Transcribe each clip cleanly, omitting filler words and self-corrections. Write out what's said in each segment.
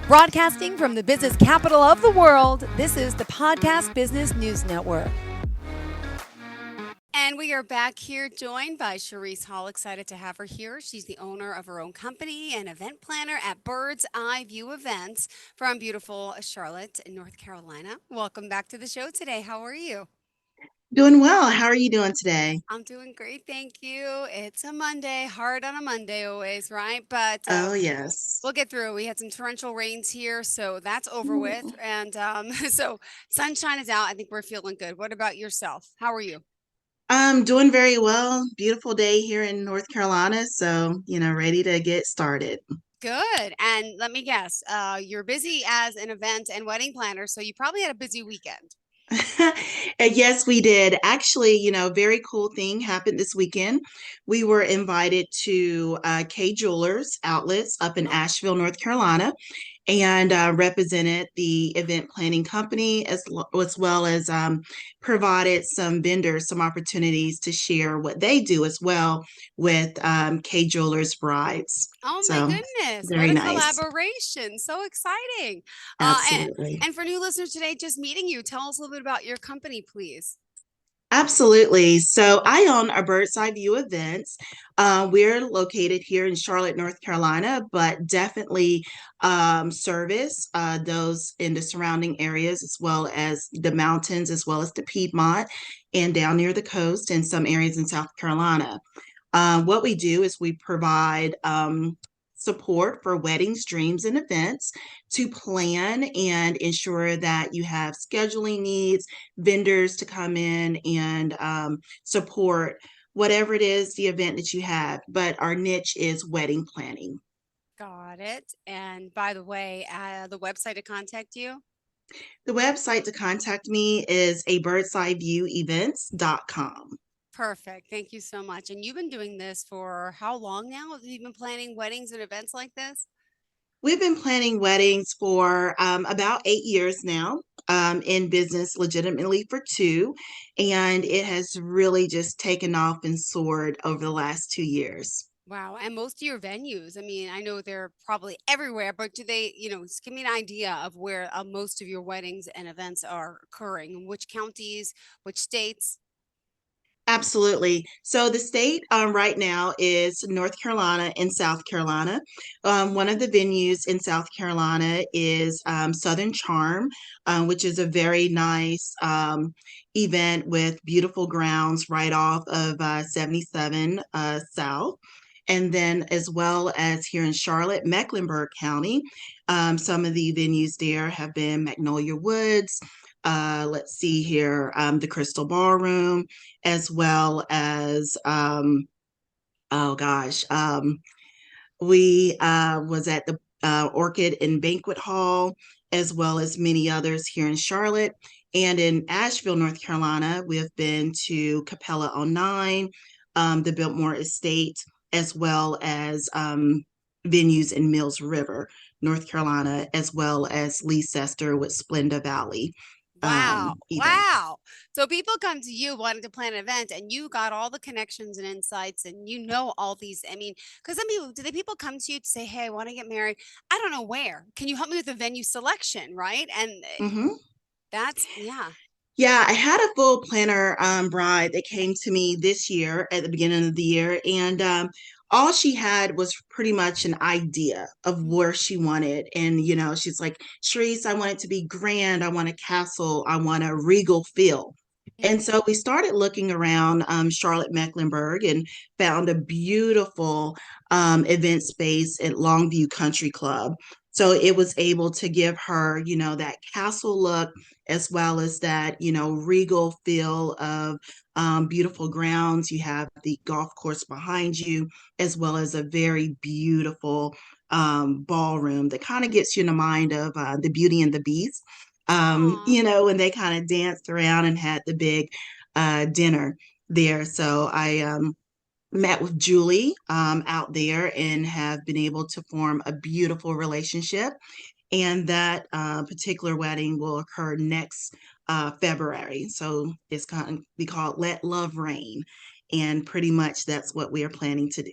Broadcasting from the business capital of the world, this is the Podcast Business News Network. And we are back here joined by Cherrisse Hall. Excited to have her here. She's the owner of her own company and event planner at Bird's Eye View Events from beautiful Charlotte, North Carolina. Welcome back to the show today. How are you? Doing well. How are you doing today? I'm doing great, thank you. It's a Monday, hard on a Monday always, right? But Oh, yes. we'll get through it. We had some torrential rains here, so that's over with. Mm. And so sunshine is out. I think we're feeling good. What about yourself? How are you? I'm doing very well. Beautiful day here in North Carolina. So, ready to get started. Good. And let me guess, you're busy as an event and wedding planner, so you probably had a busy weekend. And yes, we did. Actually, very cool thing happened this weekend. We were invited to K Jewelers outlets up in Oh, Asheville, North Carolina, and represented the event planning company as well as provided some vendors some opportunities to share what they do as well with K Jewelers Brides. oh my So goodness. What very a nice. collaboration. So exciting. Uh, and, Absolutely. and for new listeners today, just meeting you, tell us a little bit about your company, please. Absolutely. So I own a Bird's Eye View Events. We're located here in Charlotte, North Carolina, but definitely service those in the surrounding areas, as well as the mountains, as well as the Piedmont, and down near the coast, and some areas in South Carolina. What we do is we provide support for weddings, dreams, and events to plan and ensure that you have scheduling needs, vendors to come in and support whatever it is, the event that you have. But our niche is wedding planning. Got it. And by the way, the website to contact you? The website to contact me is a birdseyeviewevents.com. Perfect. Thank you so much. And you've been doing this for how long now? Have you been planning weddings and events like this? We've been planning weddings for about 8 years now, in business legitimately for two, and it has really just taken off and soared over the last 2 years. Wow. And most of your venues, I mean, I know they're probably everywhere, but do they, just give me an idea of where most of your weddings and events are occurring, which counties, which states? Absolutely. So the state right now is North Carolina and South Carolina. One of the venues in South Carolina is Southern Charm, which is a very nice event with beautiful grounds right off of 77 South. And then, as well as here in Charlotte, Mecklenburg County, some of the venues there have been Magnolia Woods. Let's see here, the Crystal Ballroom, as well as oh gosh, we was at the Orchid and Banquet Hall, as well as many others here in Charlotte. And in Asheville, North Carolina, we have been to Capella on Nine, the Biltmore Estate, as well as venues in Mills River, North Carolina, as well as Leicester with Splenda Valley Wow. events. Wow. So people come to you wanting to plan an event and you got all the connections and insights and you know all these. I mean, because some people, do the people come to you to say, hey, I want to get married? I don't know where. Can you help me with the venue selection? Right. And Mhm. that's, yeah. Yeah, I had a full planner bride that came to me this year at the beginning of the year, and all she had was pretty much an idea of where she wanted. And she's like, Sharice, I want it to be grand. I want a castle. I want a regal feel. And Mhm. so we started looking around Charlotte Mecklenburg and found a beautiful event space at Longview Country Club. So it was able to give her, that castle look as well as that, regal feel of beautiful grounds. You have the golf course behind you, as well as a very beautiful ballroom that kind of gets you in the mind of the Beauty and the Beast. Aw. When they kind of danced around and had the big dinner there. So I met with Julie out there and have been able to form a beautiful relationship. And that particular wedding will occur next February. So it's going to be called Let Love Reign. And pretty much that's what we are planning to do.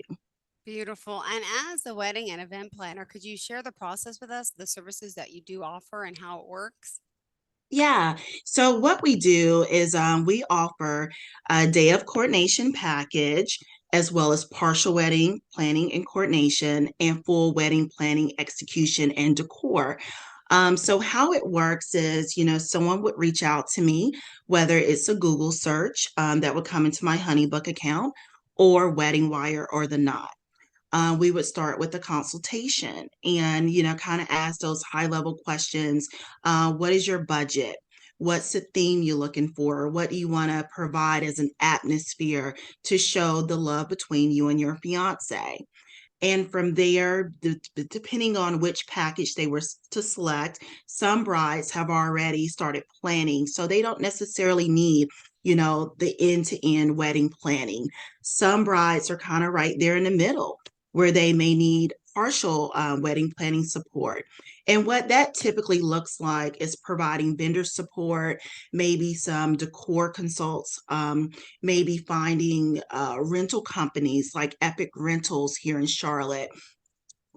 Beautiful. And as a wedding and event planner, could you share the process with us, the services that you do offer and how it works? Yeah. So what we do is we offer a day of coordination package as well as partial wedding planning and coordination and full wedding planning, execution, and decor. So how it works is, someone would reach out to me, whether it's a Google search that would come into my Honeybook account or Wedding Wire or the Knot. We would start with a consultation and kind of ask those high level questions. What is your budget? What's the theme you're looking for? What do you want to provide as an atmosphere to show the love between you and your fiance? And from there, depending on which package they were to select, some brides have already started planning. So they don't necessarily need, the end to end wedding planning. Some brides are kind of right there in the middle where they may need partial wedding planning support. And what that typically looks like is providing vendor support, maybe some decor consults, maybe finding rental companies like Epic Rentals here in Charlotte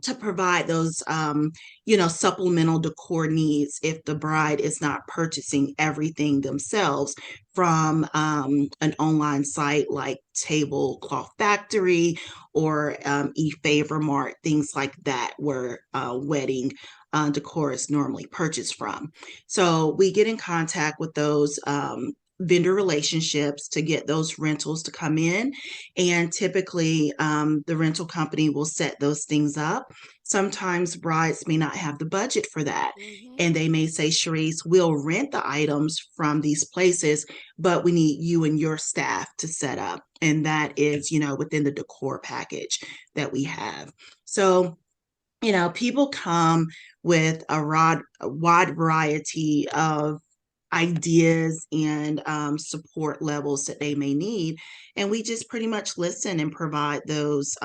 to provide those supplemental decor needs if the bride is not purchasing everything themselves from an online site like Tablecloth Factory or eFavorMart, things like that, where wedding decor is normally purchased from. So we get in contact with those vendor relationships to get those rentals to come in, and typically the rental company will set those things up. Sometimes brides may not have the budget for that. Hmm. And they may say, Cherrisse, we'll rent the items from these places, but we need you and your staff to set up. And that is, within the decor package that we have. So, people come with a wide variety of ideas and support levels that they may need. And we just pretty much listen and provide those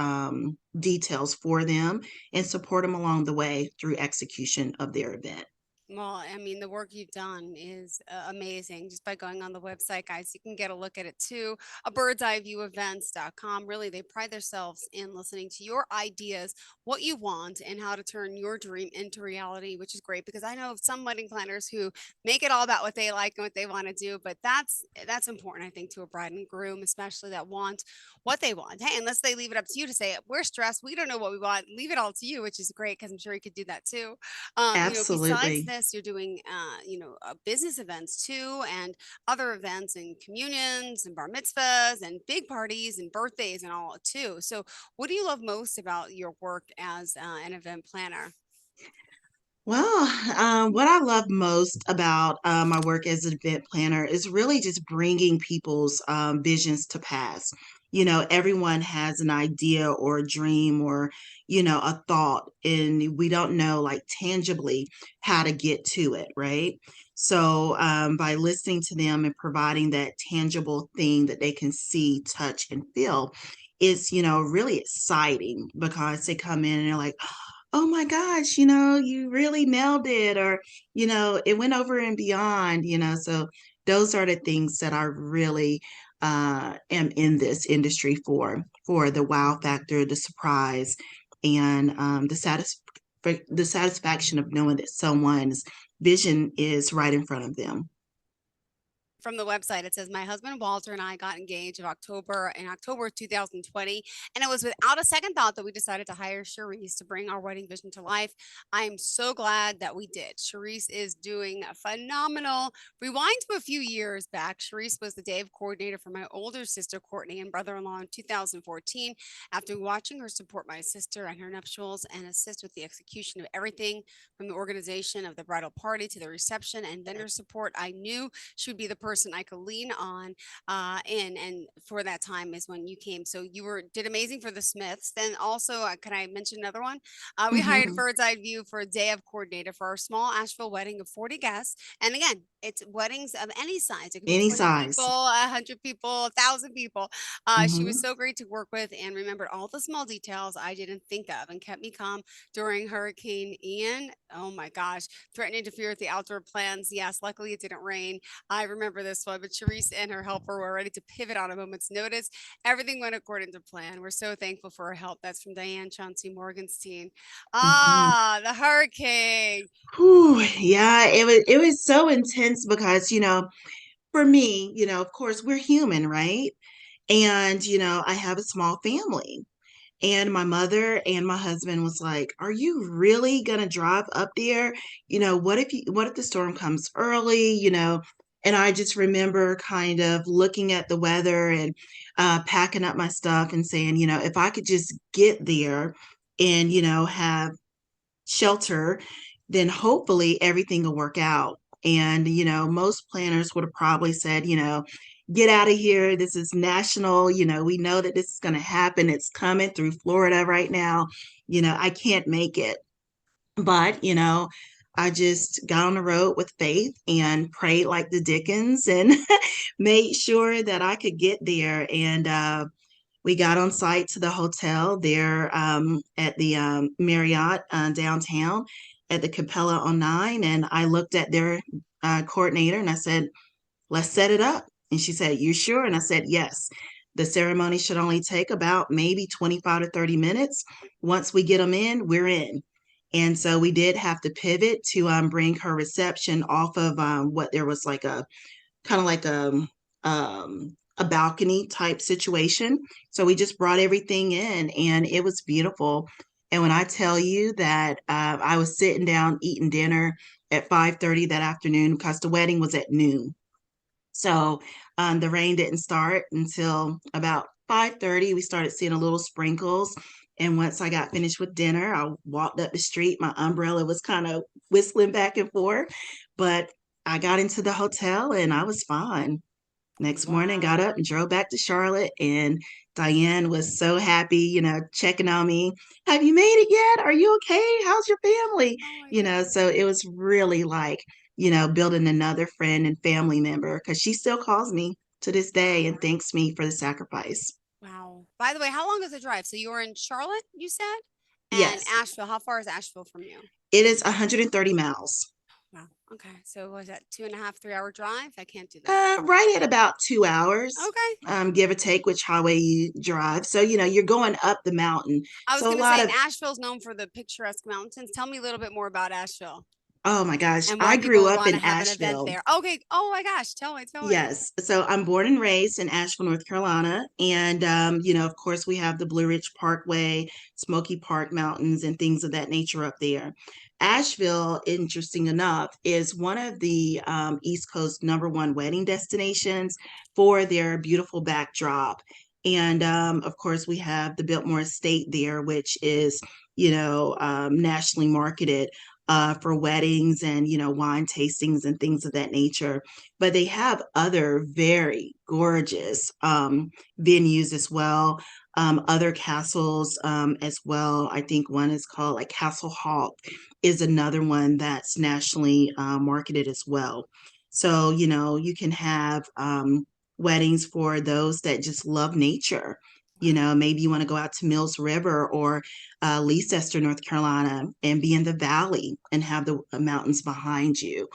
details for them and support them along the way through execution of their event. Well, I mean, the work you've done is amazing. Just by going on the website, guys, you can get a look at it too. A bird's eye view events.com. Really, they pride themselves in listening to your ideas, what you want, and how to turn your dream into reality, which is great because I know of some wedding planners who make it all about what they like and what they want to do. But that's important, I think, to a bride and groom, especially that want what they want. Hey, unless they leave it up to you to say, we're stressed, we don't know what we want, leave it all to you, which is great because I'm sure you could do that too. Besides Absolutely. this, you're doing, business events too, and other events and communions and bar mitzvahs and big parties and birthdays and all too. So, what do you love most about your work as an event planner? Well, what I love most about my work as an event planner is really just bringing people's visions to pass. Everyone has an idea or a dream or, a thought, and we don't know like tangibly how to get to it, right? So, by listening to them and providing that tangible thing that they can see, touch, and feel is, really exciting because they come in and they're like, oh my gosh, you really nailed it, or, it went over and beyond, so those are the things that I really am in this industry for the wow factor, the surprise, and the satisfaction of knowing that someone's vision is right in front of them. From the website, it says my husband Walter and I got engaged in October 2020, and it was without a second thought that we decided to hire Cherrisse to bring our wedding vision to life. I am so glad that we did. Cherrisse is doing a phenomenal. Rewind to a few years back, Cherrisse was the day of coordinator for my older sister Courtney and brother-in-law in 2014. After watching her support my sister and her nuptials and assist with the execution of everything from the organization of the bridal party to the reception and vendor support, I knew she would be the person I could lean on and for that time is when you came. So you were did amazing for the Smiths. Then also, can I mention another one? We hired Bird's Eye View for a day of coordinator for our small Asheville wedding of 40 guests. And again, it's weddings of any size. It could be Any 20 size. people, 100 people, 1,000 people. She was Hmm. so great to work with and remembered all the small details I didn't think of and kept me calm during Hurricane Ian. Oh my gosh, threatened to interfere with the outdoor plans. Yes, luckily it didn't rain. I remember this one, but Cherrisse and her helper were ready to pivot on a moment's notice. Everything went according to plan. We're so thankful for her help. That's from Diane Chauncey Morgenstein. Mhm. Ah, the hurricane. Whew, yeah, it was so intense because, for me, of course, we're human, right? And, I have a small family. And my mother and my husband was like, "Are you really gonna drive up there? What if the storm comes early?" And I just remember kind of looking at the weather and packing up my stuff and saying, if I could just get there and, have shelter, then hopefully everything will work out. And, most planners would have probably said, get out of here. This is national. We know that this is going to happen. It's coming through Florida right now. I can't make it. But, I just got on the road with faith and prayed like the Dickens and made sure that I could get there. And we got on site to the hotel there at the Marriott downtown at the Capella on 9. And I looked at their coordinator and I said, let's set it up. And she said, you sure? And I said, yes. The ceremony should only take about maybe 25 to 30 minutes. Once we get them in, we're in. And so we did have to pivot to bring her reception off of what there was like a kind of like a balcony type situation. So we just brought everything in and it was beautiful. And when I tell you that I was sitting down eating dinner at 5:30 that afternoon because the wedding was at noon. So the rain didn't start until about 5:30. We started seeing a little sprinkles. And once I got finished with dinner, I walked up the street. My umbrella was kind of whistling back and forth, but I got into the hotel and I was fine. Next morning, got Wow. up and drove back to Charlotte, and Diane was so happy, checking on me. Have you made it yet? Are you okay? How's your family? Oh my God. So it was really like, building another friend and family member because she still calls me to this day and thanks me for the sacrifice. Wow. By the way, how long is the drive? So you were in Charlotte, you said? And Yes, Asheville. How far is Asheville from you? it is 130 miles. Wow. Okay. So was that 2.5, 3 hour drive? I can't do that. Right at about 2 hours, Okay. give or take which highway you drive. So, you're going up the mountain. I was So a going to lot say, of and Asheville's known for the picturesque mountains. Tell me a little bit more about Asheville Oh my gosh, and I why people grew would up want to in have an event Asheville. there. Okay. Oh my gosh. Tell me. Tell me. Yes. So I'm born and raised in Asheville, North Carolina. And, of course, we have the Blue Ridge Parkway, Smoky Park Mountains, and things of that nature up there. Asheville, interesting enough, is one of the East Coast #1 wedding destinations for their beautiful backdrop. And of course, we have the Biltmore Estate there, which is, nationally marketed for weddings and, wine tastings and things of that nature, but they have other very gorgeous venues as well, other castles as well. I think one is called like Castle Hawk is another one that's nationally marketed as well. So, you can have weddings for those that just love nature. Wow. Maybe you want to go out to Mills River or Leicester, North Carolina, and be in the valley and have the mountains behind you,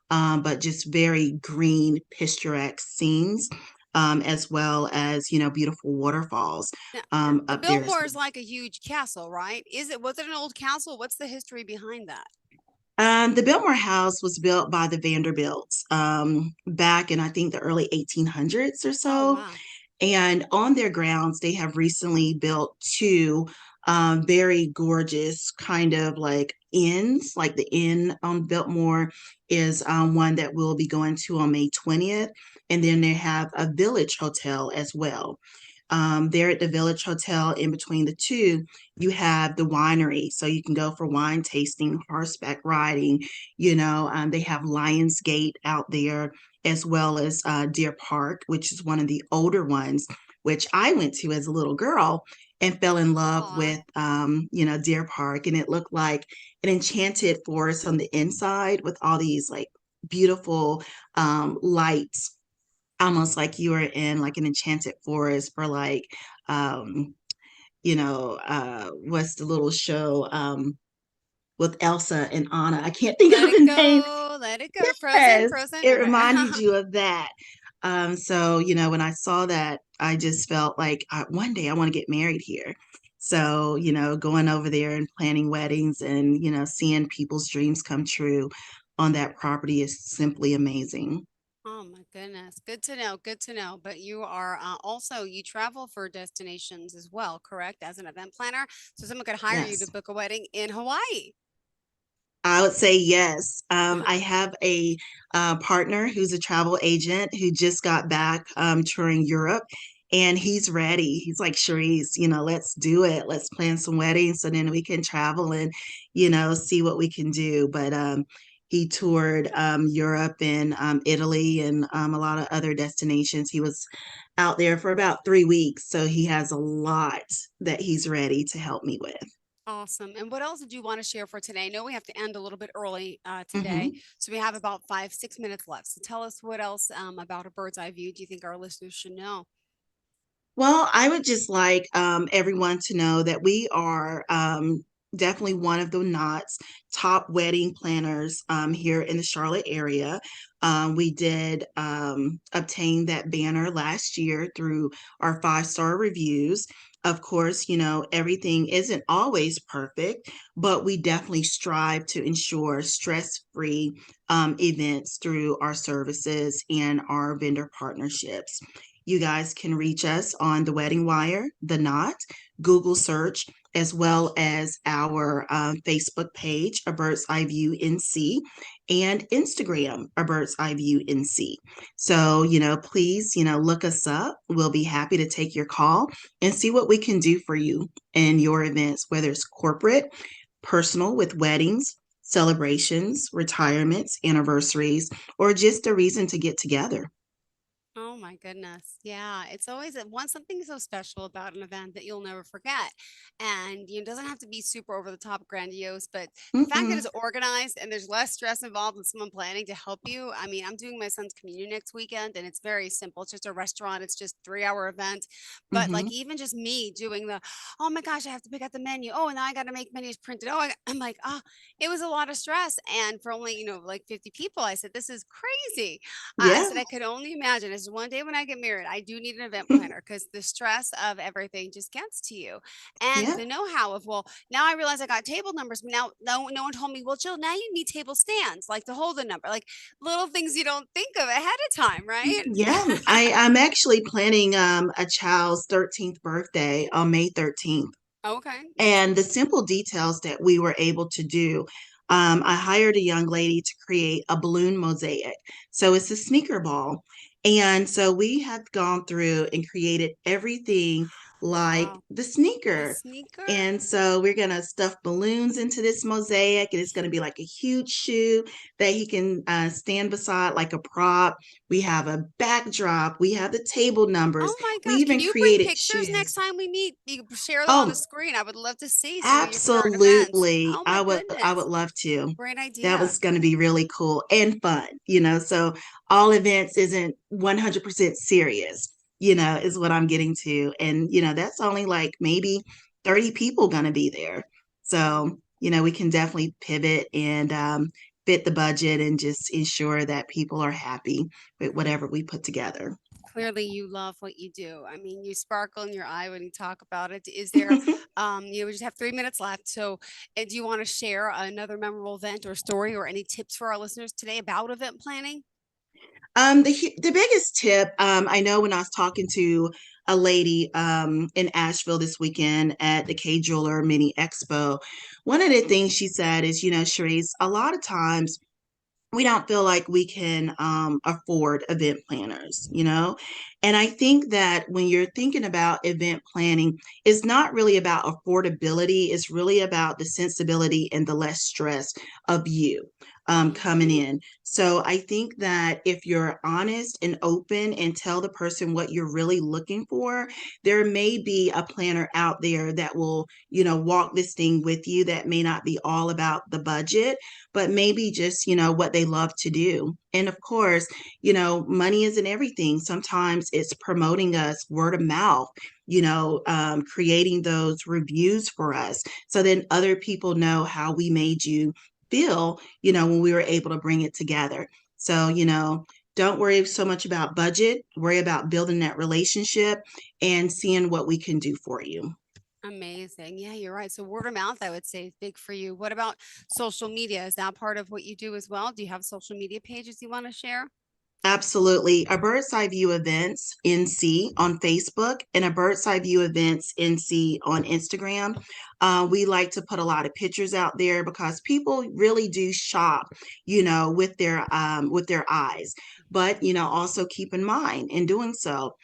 but just very green, picturesque scenes, as well as, beautiful waterfalls Now, the up there as Biltmore well. is like a huge castle, right? Was it an old castle? What's the history behind that? The Biltmore House was built by the Vanderbilts back in, I think, the early 1800s or Oh, so. wow. And on their grounds, they have recently built two very gorgeous kind of like inns. Like the inn on Biltmore is one that we'll be going to on May 20th. And then they have a village hotel as well. There at the Village Hotel, in between the two, you have the winery. So you can go for wine tasting, horseback riding. They have Lionsgate out there, as well as Deer Park, which is one of the older ones, which I went to as a little girl and fell in love Aw. with, Deer Park. And it looked like an enchanted forest on the inside with all these like beautiful lights, almost like you were in like an enchanted forest for like what's the little show with Elsa and Anna. I can't think Let of it the name. go. let it go. Frozen, Yes, frozen. it Okay. reminded you of that. So, when I saw that, I just felt like one day I want to get married here. So, going over there and planning weddings and, seeing people's dreams come true on that property is simply amazing. Oh my goodness. Good to know. Good to know. But you are also, you travel for destinations as well, correct? As an event planner. So someone could hire you to Yes. book a wedding in Hawaii. I would say yes. I have a partner who's a travel agent who just got back touring Europe, and he's ready. He's like, Cherrisse, let's do it. Let's plan some weddings so then we can travel and, see what we can do. But he toured Europe and Italy and a lot of other destinations. He was out there for about 3 weeks, so he has a lot that he's ready to help me with. Awesome. And what else did you want to share for today? I know we have to end a little bit early today, Mhm. so we have about 5, 6 minutes left. So tell us what else about a bird's eye view do you think our listeners should know? Well, I would just like everyone to know that we are definitely one of the Knott's top wedding planners here in the Charlotte area. We did obtain that banner last year through our 5-star reviews. Of course, everything isn't always perfect, but we definitely strive to ensure stress-free events through our services and our vendor partnerships. You guys can reach us on the Wedding Wire, The Knot, Google search, as well as our Facebook page, A Bird's Eye View NC, and Instagram, A Bird's Eye View NC. So, please, look us up. We'll be happy to take your call and see what we can do for you in your events, whether it's corporate, personal with weddings, celebrations, retirements, anniversaries, or just a reason to get together. Oh my goodness. Yeah, it's always something so special about an event that you'll never forget. And it doesn't have to be super over the top grandiose, but the fact that Mm-mm. it's organized and there's less stress involved with someone planning to help you. I mean, I'm doing my son's communion next weekend and it's very simple. It's just a restaurant, it's just 3 hour event. But Mm-hmm. like even just me doing oh my gosh, I have to pick out the menu. Oh, and now I got to make menus printed. I'm like, it was a lot of stress. And for only, like 50 people, I said, this is crazy. I Yeah. said I could only imagine. Is one day when I get married, I do need an event planner because the stress of everything just gets to you. And Yeah. the know-how of, well, now I realize I got table numbers, but now no one told me, well, Jill, now you need table stands, like to hold the number, like little things you don't think of ahead of time, right? Yeah. I'm actually planning a child's 13th birthday on May 13th. Okay, nice. And the simple details that we were able to do, I hired a young lady to create a balloon mosaic. So it's a sneaker ball. And so we have gone through and created everything like Wow. the The sneaker. sneaker? And so we're going to stuff balloons into this mosaic, and it's going to be like a huge shoe that he can stand beside like a prop. We have a backdrop. We have the table numbers. Oh my We gosh. Can even you bring created pictures next shoes. time we meet? You can share them on the Oh, screen. I would love to see some of your current events. absolutely. Oh my I would goodness. love to. Great That idea. was going to be really cool and fun. So all events isn't 100% serious, is what I'm getting to. And, that's only like maybe 30 people going to be there. So, we can definitely pivot and fit the budget and just ensure that people are happy with whatever we put together. Clearly you love what you do. I mean, you sparkle in your eye when you talk about it. Is there, we just have 3 minutes left. So, do you want to share another memorable event or story or any tips for our listeners today about event planning? The biggest tip, I know when I was talking to a lady in Asheville this weekend at the K Jeweler Mini Expo, one of the things she said is, Cherise, a lot of times we don't feel like we can afford event planners. And I think that when you're thinking about event planning, it's not really about affordability. It's really about the sensibility and the less stress of you coming Hmm. in. So I think that if you're honest and open and tell the person what you're really looking for, there may be a planner out there that will, walk this thing with you that may not be all about the budget, but maybe just, what they love to do. And of course, money isn't everything. Sometimes it's promoting us word of mouth, creating those reviews for us. So then other people know how we made you feel, when we were able to bring it together. So, don't worry so much about budget, worry about building that relationship and seeing what we can do for you. Amazing. Yeah, you're right. So word of mouth, I would say, is big for you. What about social media? Is that part of what you do as well? Do you have social media pages you want to share? Absolutely. A Bird's Eye View Events NC on Facebook and a Bird's Eye View Events NC on Instagram. We like to put a lot of pictures out there because people really do shop, with their eyes. But also keep in mind in doing so,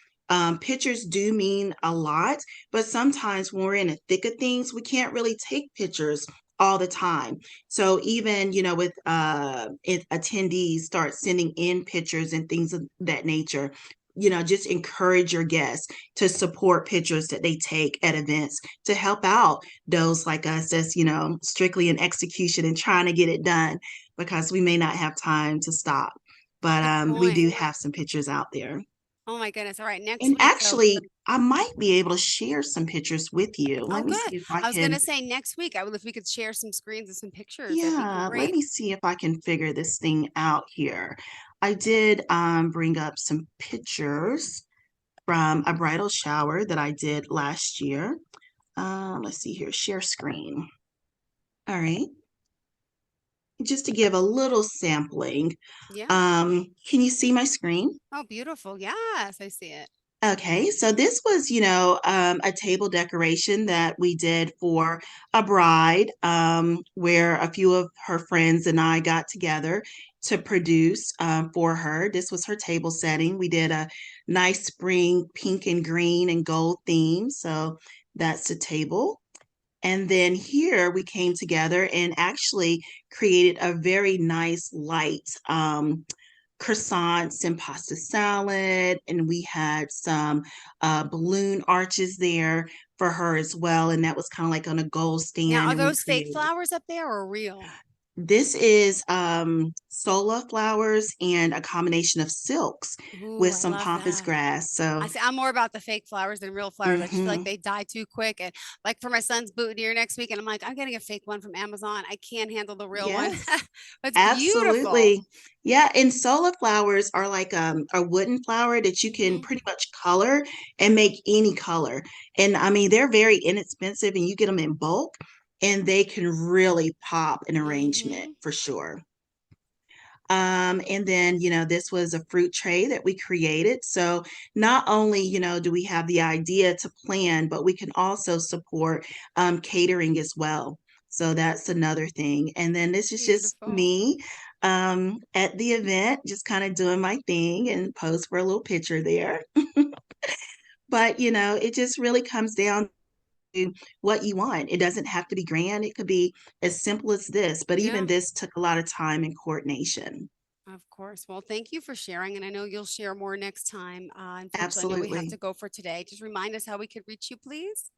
pictures do mean a lot. But sometimes when we're in the thick of things, we can't really take pictures all the time. So even, with attendees start sending in pictures and things of that nature, just encourage your guests to support pictures that they take at events to help out those like us that's, strictly in execution and trying to get it done because we may not have time to stop. But Good we do point. have some pictures out there. Oh my goodness. All right. Next And week, though. actually, I might be able to share some pictures with you. Oh, Let me good. see if I I was going can. to say next week, if we could share some screens and some pictures, that'd be Yeah, let great. me see if I can figure this thing out here. I did bring up some pictures from a bridal shower that I did last year. Let's see here, share screen. All right, just to give a little sampling. Yeah. Can you see my screen? Oh, beautiful. Yes, I see it. Okay, so this was, a table decoration that we did for a bride, where a few of her friends and I got together to produce for her. This was her table setting. We did a nice spring pink and green and gold theme. So that's the table. And then here we came together and actually created a very nice light croissants and pasta salad, and we had some balloon arches there for her as well, and that was kind of like on a gold Now, stand, are and we those fake created. flowers up there or real? This is sola flowers and a combination of silks Ooh, with I some love pampas that. grass. So, I'm more about the fake flowers than real flowers. I just feel like mhm. they die too quick. And like for my son's boutonniere next week, and I'm like, I'm getting a fake one from Amazon. I can't handle the real one. Yes. But it's beautiful. Absolutely. Yeah, and solar flowers are like a wooden flower that you can Hmm. pretty much color and make any color. And I mean, they're very inexpensive and you get them in bulk and they can really pop an arrangement Hmm. for sure. And then, this was a fruit tray that we created. So not only, do we have the idea to plan, but we can also support catering as well. So that's another thing. And then this is just Beautiful. me at the event, just kind of doing my thing and pose for a little picture there. But, it just really comes down to what you want. It doesn't have to be grand. It could be as simple as this, but even Yeah, this took a lot of time and coordination. of course. Well, thank you for sharing. And I know you'll share more next time. Unfortunately, I know we have Absolutely. to go for today. Just remind us how we could reach you, please.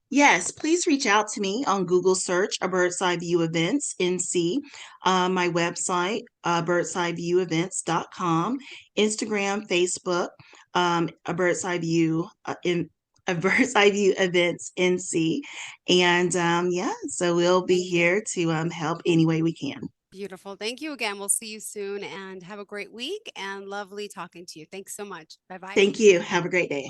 Yes, please reach out to me on Google search a Bird's Eye View Events NC, my website, birdseyeviewevents.com, Instagram, Facebook, a Bird's Eye View in a Bird's Eye View Events NC. And yeah, so we'll be Amazing. here to help any way we can. Beautiful. Thank you again. We'll see you soon and have a great week and lovely talking to you. Thanks so much. Bye bye. Thank you. Have a great day.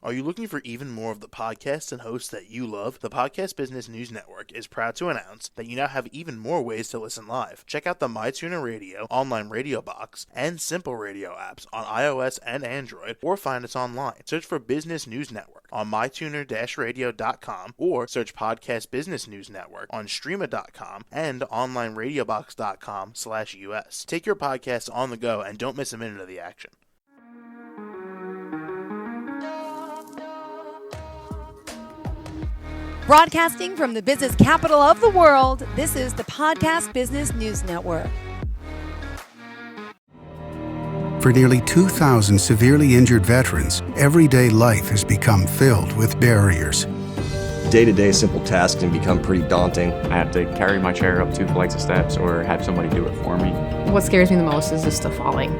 Are you looking for even more of the podcasts and hosts that you love? The Podcast Business News Network is proud to announce that you now have even more ways to listen live. Check out the MyTuner Radio, online radio box, and Simple Radio apps on iOS and Android, or find us online. Search for Business News Network on mytuner-radio.com or search Podcast Business News Network on streama.com and onlineradiobox.com/US. Take your podcast on the go and don't miss a minute of the action. Broadcasting from the business capital of the world, this is the Podcast Business News Network. For nearly 2,000 severely injured veterans, everyday life has become filled with barriers. Day-to-day simple tasks can become pretty daunting. I have to carry my chair up 2 flights of steps or have somebody do it for me. What scares me the most is just the falling.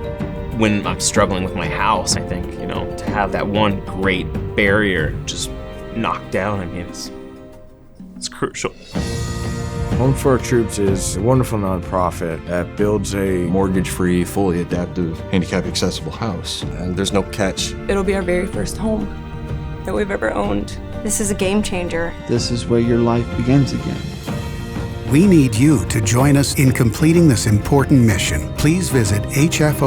When I'm struggling with my house, I think, to have that one great barrier just knocked down, it's crucial. Home for Our Troops is a wonderful nonprofit that builds a mortgage-free, fully adaptive, handicap-accessible house. And there's no catch. It'll be our very first home that we've ever owned. This is a game changer. This is where your life begins again. We need you to join us in completing this important mission. Please visit hfotusa.org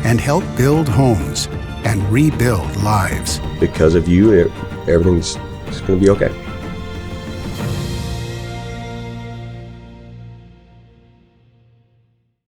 and help build homes and rebuild lives. Because of you, everything's going to be okay.